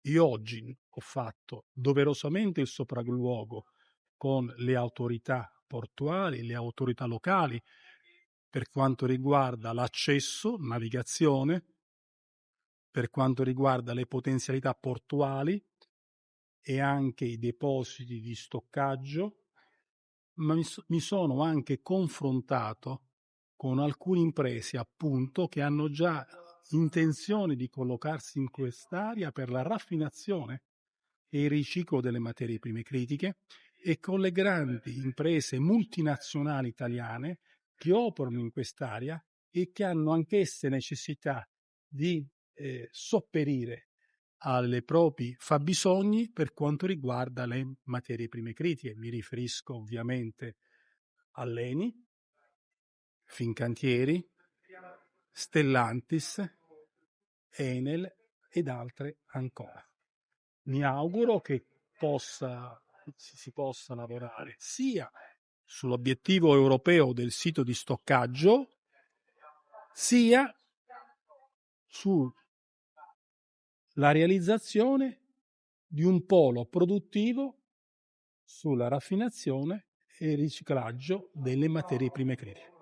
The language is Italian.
Io oggi ho fatto doverosamente il sopralluogo con le autorità portuali, le autorità locali, per quanto riguarda l'accesso, navigazione, per quanto riguarda le potenzialità portuali e anche i depositi di stoccaggio, ma mi sono anche confrontato con alcune imprese, appunto, che hanno già intenzione di collocarsi in quest'area per la raffinazione e il riciclo delle materie prime critiche, e con le grandi imprese multinazionali italiane che operano in quest'area e che hanno anch'esse necessità di sopperire ai propri fabbisogni per quanto riguarda le materie prime critiche. Mi riferisco ovviamente all'ENI, Fincantieri, Stellantis, Enel ed altre ancora. Mi auguro che si possa lavorare sia sull'obiettivo europeo del sito di stoccaggio, sia sulla realizzazione di un polo produttivo sulla raffinazione e riciclaggio delle materie prime critiche.